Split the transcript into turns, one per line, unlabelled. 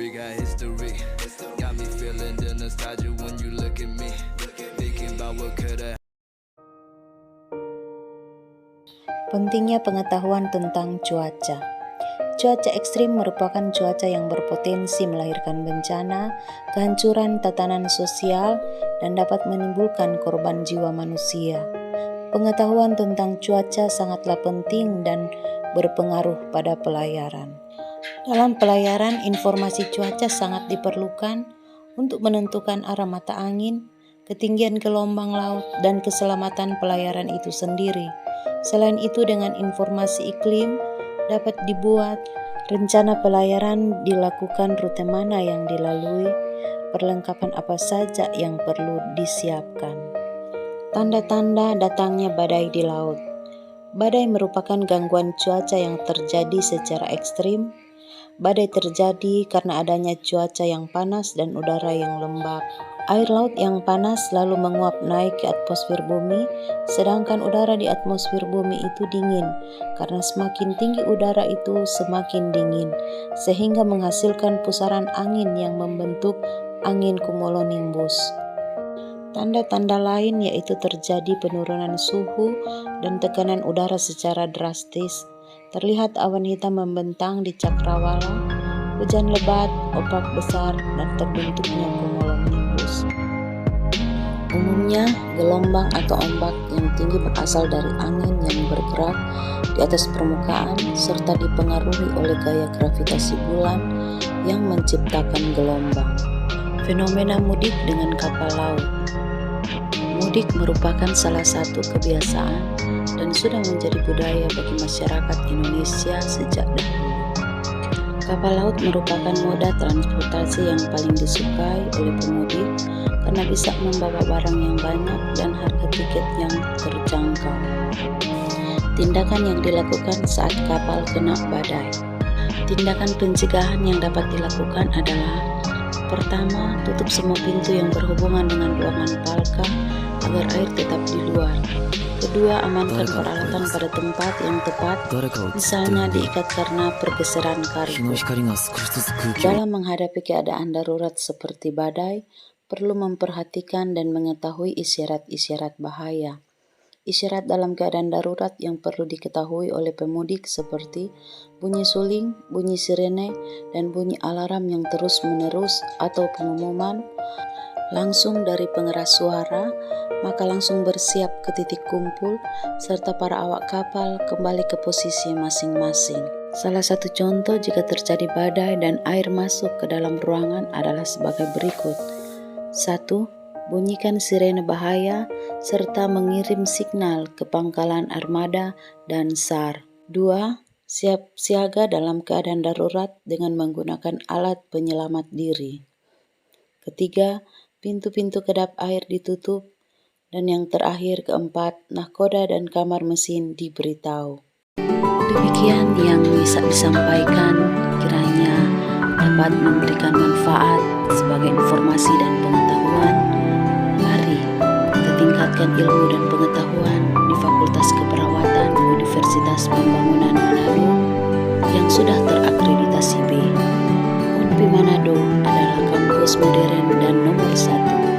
We got history. Got me feeling the nostalgia when you look at me. Thinking about what coulda.
Pentingnya pengetahuan tentang cuaca. Cuaca ekstrim merupakan cuaca yang berpotensi melahirkan bencana, kehancuran tatanan sosial, dan dapat menimbulkan korban jiwa manusia. Pengetahuan tentang cuaca sangatlah penting dan berpengaruh pada pelayaran. Dalam pelayaran, informasi cuaca sangat diperlukan untuk menentukan arah mata angin, ketinggian gelombang laut, dan keselamatan pelayaran itu sendiri. Selain itu, dengan informasi iklim dapat dibuat rencana pelayaran, dilakukan rute mana yang dilalui, perlengkapan apa saja yang perlu disiapkan. Tanda-tanda datangnya badai di laut. Badai merupakan gangguan cuaca yang terjadi secara ekstrim. Badai terjadi karena adanya cuaca yang panas dan udara yang lembab. Air laut yang panas lalu menguap naik ke atmosfer bumi, sedangkan udara di atmosfer bumi itu dingin, karena semakin tinggi udara itu semakin dingin, sehingga menghasilkan pusaran angin yang membentuk angin cumulonimbus. Tanda-tanda lain yaitu terjadi penurunan suhu dan tekanan udara secara drastis, terlihat awan hitam membentang di cakrawala, hujan lebat, ombak besar, dan terbentuknya cumulonimbus. Umumnya, gelombang atau ombak yang tinggi berasal dari angin yang bergerak di atas permukaan serta dipengaruhi oleh gaya gravitasi bulan yang menciptakan gelombang. Fenomena mudik dengan kapal laut. Mudik merupakan salah satu kebiasaan dan sudah menjadi budaya bagi masyarakat Indonesia sejak dahulu. Kapal laut merupakan moda transportasi yang paling disukai oleh pemudik karena bisa membawa barang yang banyak dan harga tiket yang terjangkau. Tindakan yang dilakukan saat kapal kena badai. Tindakan pencegahan yang dapat dilakukan adalah: pertama, tutup semua pintu yang berhubungan dengan ruangan palka agar air tetap di luar. Kedua, amankan peralatan pada tempat yang tepat, misalnya diikat karena pergeseran kargo. Dalam menghadapi keadaan darurat seperti badai, perlu memperhatikan dan mengetahui isyarat-isyarat bahaya. Isyarat dalam keadaan darurat yang perlu diketahui oleh pemudik seperti bunyi suling, bunyi sirene, dan bunyi alarm yang terus-menerus atau pengumuman langsung dari pengeras suara, maka langsung bersiap ke titik kumpul, serta para awak kapal kembali ke posisi masing-masing. Salah satu contoh jika terjadi badai dan air masuk ke dalam ruangan adalah sebagai berikut. 1. Bunyikan sirene bahaya serta mengirim signal ke pangkalan armada dan SAR. 2. Siap siaga dalam keadaan darurat dengan menggunakan alat penyelamat diri. Ketiga, pintu-pintu kedap air ditutup. Dan yang terakhir, keempat, nahkoda dan kamar mesin diberitahu. Demikian yang bisa disampaikan, kiranya dapat memberikan manfaat sebagai informasi dan pengetahuan. Mari kita tingkatkan ilmu dan pengetahuan di Fakultas Keperawatan Universitas Pembangunan Manado yang sudah terakreditasi B. UNPI Manado adalah kampus modern dan nomor 1.